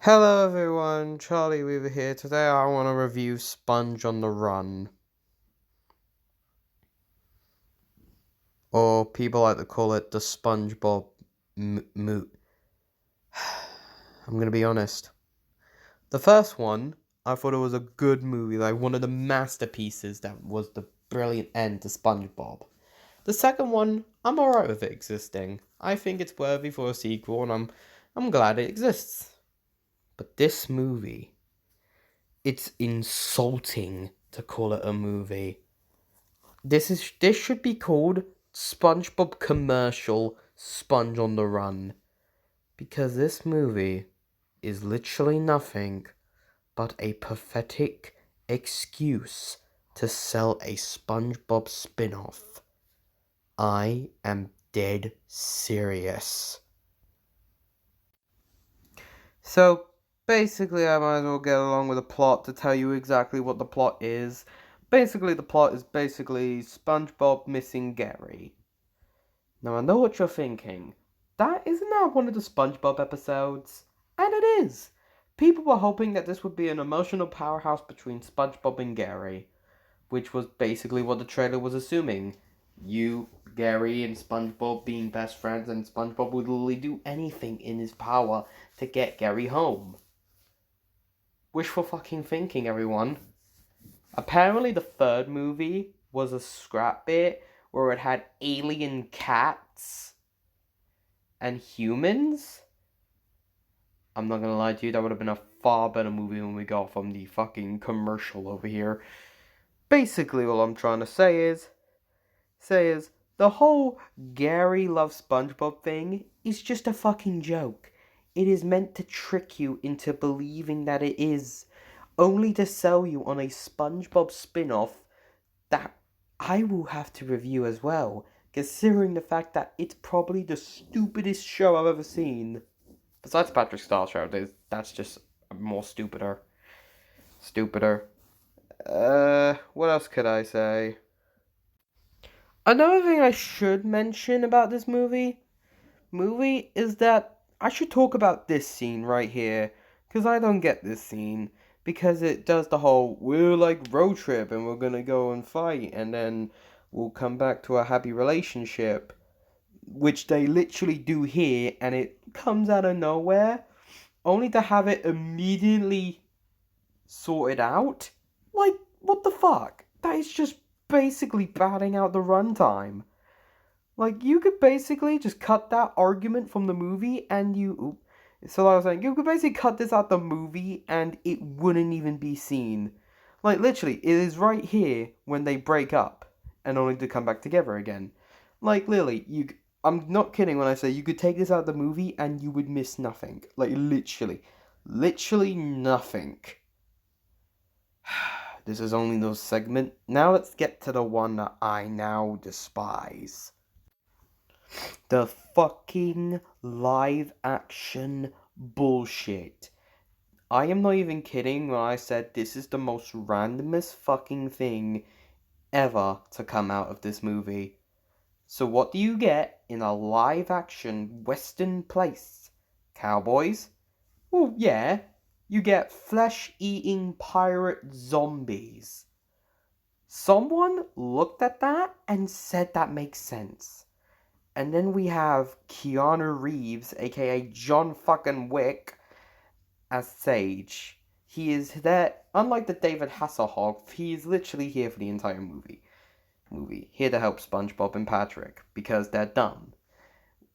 Hello everyone, Charlie Weaver here. Today I want to review Sponge on the Run. Or people like to call it the SpongeBob moot. I'm gonna be honest. The first one, I thought it was a good movie, like one of the masterpieces that was the brilliant end to SpongeBob. The second one, I'm alright with it existing. I think it's worthy for a sequel and I'm glad it exists. But this movie, it's insulting to call it a movie. This should be called SpongeBob Commercial Sponge on the Run, because this movie is literally nothing but a pathetic excuse to sell a SpongeBob spin-off. I am dead serious. So basically, I might as well get along with the plot to tell you exactly what the plot is. Basically, the plot is SpongeBob missing Gary. Now, I know what you're thinking. Isn't that one of the SpongeBob episodes? And it is! People were hoping that this would be an emotional powerhouse between SpongeBob and Gary, which was basically what the trailer was assuming. Gary, and SpongeBob being best friends, and SpongeBob would literally do anything in his power to get Gary home. Wishful fucking thinking, everyone. Apparently, the third movie was a scrap bit where it had alien cats and humans. I'm not gonna lie to you, that would have been a far better movie than we got from the fucking commercial over here. Basically, all I'm trying to say is the whole Gary loves SpongeBob thing is just a fucking joke. It is meant to trick you into believing that it is, only to sell you on a SpongeBob spin-off that I will have to review as well, considering the fact that it's probably the stupidest show I've ever seen. Besides Patrick Star Show, that's just more stupider. Stupider. What else could I say? Another thing I should mention about this movie is that I should talk about this scene right here, because I don't get this scene, because it does the whole, we're like road trip and we're gonna go and fight and then we'll come back to a happy relationship, which they literally do here, and it comes out of nowhere, only to have it immediately sorted out. Like, what the fuck? That is just basically batting out the runtime. Like, you could basically just cut that argument from the movie and So like I was saying, you could basically cut this out the movie and it wouldn't even be seen. Like, literally, it is right here when they break up and only to come back together again. Like, literally, I'm not kidding when I say you could take this out of the movie and you would miss nothing. Like, literally. Literally nothing. This is only no segment. Now let's get to the one that I now despise. The fucking live action bullshit. I am not even kidding when I said this is the most randomest fucking thing ever to come out of this movie. So what do you get in a live action western place? Cowboys? Well, yeah. You get flesh-eating pirate zombies. Someone looked at that and said that makes sense. And then we have Keanu Reeves, aka John fucking Wick, as Sage. He is there, unlike the David Hasselhoff, he is literally here for the entire movie. Here to help SpongeBob and Patrick, because they're dumb.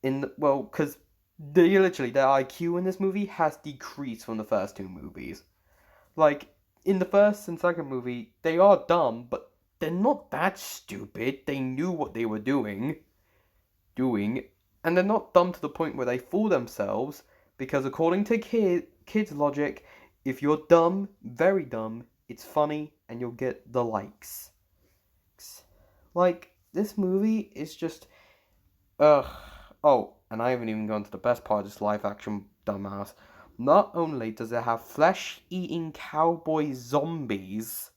Because their IQ in this movie has decreased from the first two movies. Like, in the first and second movie, they are dumb, but they're not that stupid. They knew what they were doing, and they're not dumb to the point where they fool themselves, because according to kids' logic, if you're dumb, very dumb, it's funny, and you'll get the likes. Like, this movie is just, ugh. Oh, and I haven't even gone to the best part of this live-action dumbass. Not only does it have flesh-eating cowboy zombies,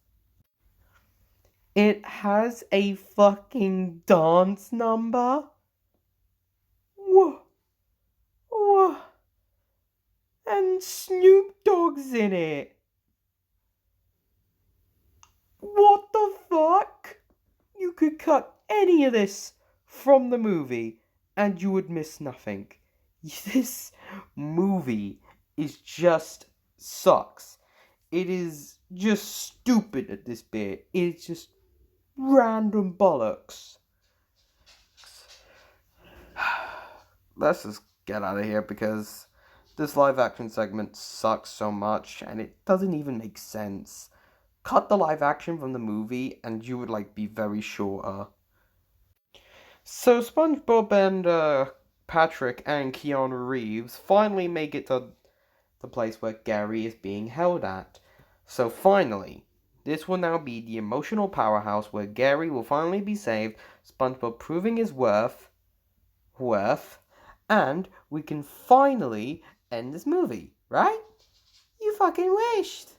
it has a fucking dance number. Whoa. Whoa. And and Snoop Dogg's in it. What the fuck? You could cut any of this from the movie and you would miss nothing. This movie is just sucks. It is just stupid at this bit. It's just random bollocks. Let's just get out of here because this live action segment sucks so much and it doesn't even make sense. Cut the live action from the movie and you would be very sure. So SpongeBob and Patrick and Keanu Reeves finally make it to the place where Gary is being held at. So finally, this will now be the emotional powerhouse where Gary will finally be saved, SpongeBob proving his worth, and we can finally end this movie, right? You fucking wished.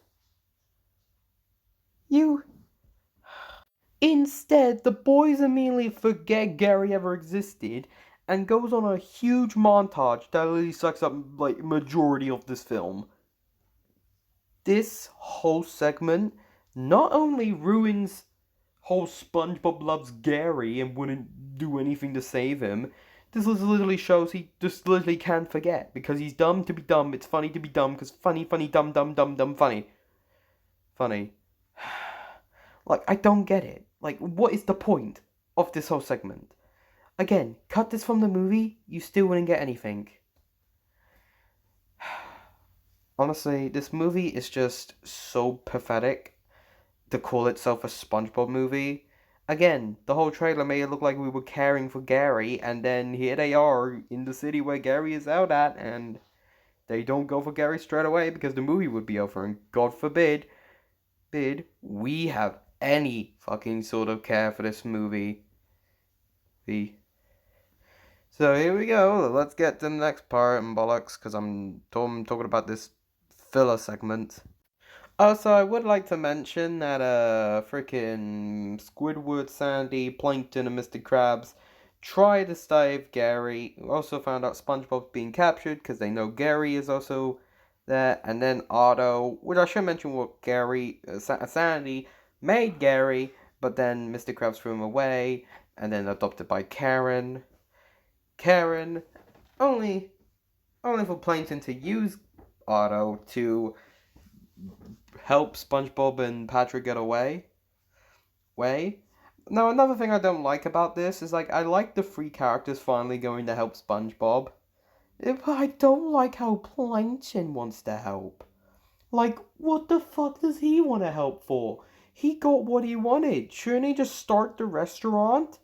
Instead, the boys immediately forget Gary ever existed and goes on a huge montage that really sucks up majority of this film. This whole segment not only ruins whole SpongeBob loves Gary and wouldn't do anything to save him. This literally shows he just literally can't forget because he's dumb to be dumb. It's funny to be dumb because funny, dumb, dumb, dumb, dumb, funny. Funny. I don't get it. What is the point of this whole segment? Again, cut this from the movie, you still wouldn't get anything. Honestly, this movie is just so pathetic to call itself a SpongeBob movie. Again, the whole trailer made it look like we were caring for Gary, and then here they are in the city where Gary is out at, and they don't go for Gary straight away because the movie would be over, and God forbid, we have any fucking sort of care for this movie. So here we go. Let's get to the next part and bollocks, because I'm talking about this filler segment. Also, I would like to mention that freaking Squidward, Sandy, Plankton, and Mr. Krabs try to save Gary. We also found out SpongeBob's being captured because they know Gary is also there. And then Otto, which I should mention what Sandy made Gary, but then Mr. Krabs threw him away, and then adopted by Karen. Only for Plankton to use Otto to help SpongeBob and Patrick get away. Now, another thing I don't like about this is I like the three characters finally going to help SpongeBob. But I don't like how Plankton wants to help. What the fuck does he want to help for? He got what he wanted. Shouldn't he just start the restaurant?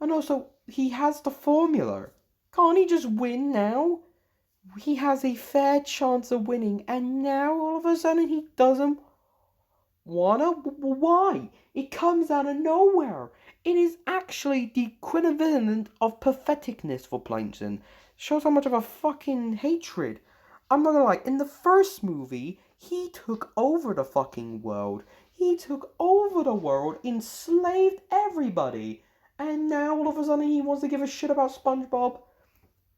And also, he has the formula. Can't he just win now? He has a fair chance of winning, and now all of a sudden he doesn't wanna? Why? It comes out of nowhere. It is actually the equivalent of patheticness for Plankton. Shows how much of a fucking hatred. I'm not gonna lie, in the first movie, he took over the fucking world. He took over the world, enslaved everybody. And now all of a sudden he wants to give a shit about SpongeBob.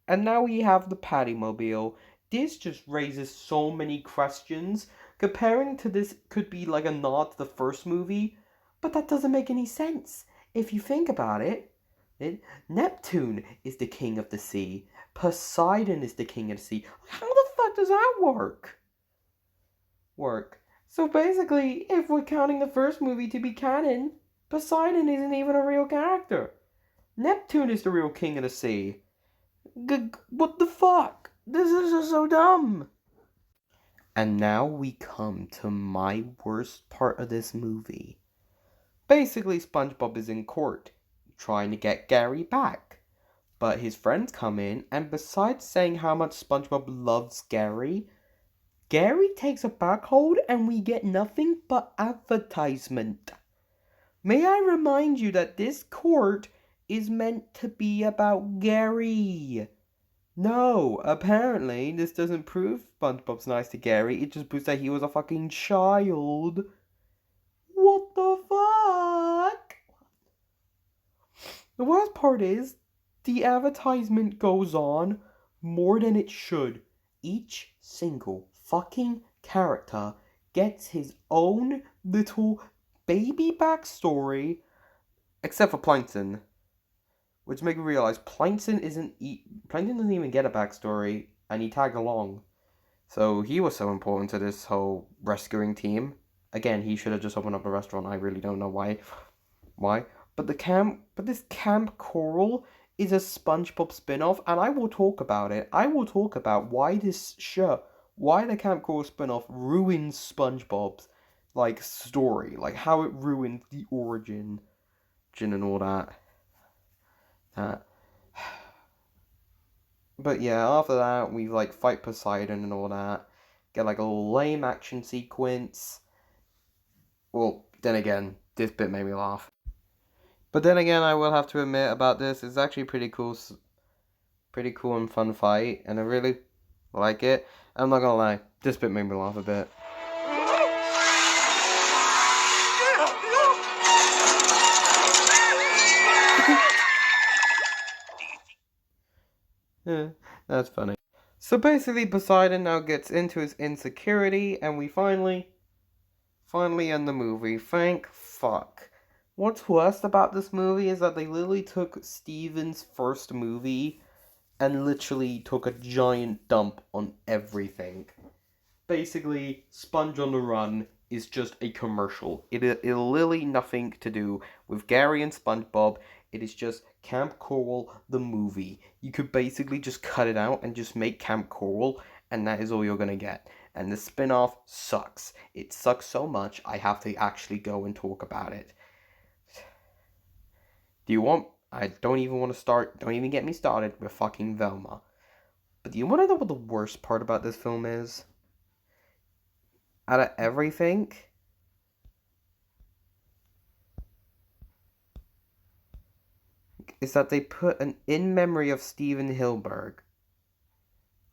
And now we have the Pattymobile. This just raises so many questions. Comparing to this could be a nod to the first movie, but that doesn't make any sense. If you think about it, Neptune is the king of the sea. Poseidon is the king of the sea. How the fuck does that work? So basically, if we're counting the first movie to be canon, Poseidon isn't even a real character. Neptune is the real king of the sea. What the fuck? This is just so dumb. And now we come to my worst part of this movie. Basically, SpongeBob is in court, trying to get Gary back. But his friends come in, and besides saying how much SpongeBob loves Gary takes a back hold and we get nothing but advertisement. May I remind you that this court is meant to be about Gary. No, apparently this doesn't prove SpongeBob's nice to Gary. It just proves that he was a fucking child. What the fuck? The worst part is, the advertisement goes on more than it should. Each single fucking character gets his own little baby backstory, except for Plankton, which made me realize Plankton doesn't even get a backstory, and he tagged along. So he was so important to this whole rescuing team. Again, he should have just opened up a restaurant. I really don't know why. Why? But this Camp Coral is a SpongeBob spin-off, and I will talk about it. I will talk about why why the Camp Coral spin-off ruins SpongeBob's story, how it ruined the origin and all that. But yeah, after that we fight Poseidon and all that. Get a little lame action sequence. Well, then again, this bit made me laugh. But then again, I will have to admit about this, it's actually pretty cool and fun fight, and I really like it. I'm not gonna lie, this bit made me laugh a bit. Yeah, that's funny. So basically, Poseidon now gets into his insecurity, and we finally end the movie. Thank fuck. What's worst about this movie is that they literally took Steven's first movie and literally took a giant dump on everything. Basically, Sponge on the Run is just a commercial. It literally nothing to do with Gary and SpongeBob. It is just Camp Coral, the movie. You could basically just cut it out and just make Camp Coral, and that is all you're gonna get. And the spin-off sucks. It sucks so much, I have to actually go and talk about it. I don't even get me started with fucking Velma. But do you want to know what the worst part about this film is? Out of everything, is that they put an in memory of Steven Hilberg.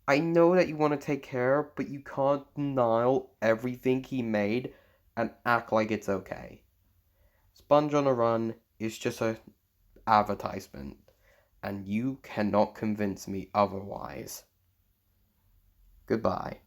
I know that you want to take care, but you can't deny everything he made and act like it's okay. Sponge on a Run is just an advertisement, and you cannot convince me otherwise. Goodbye.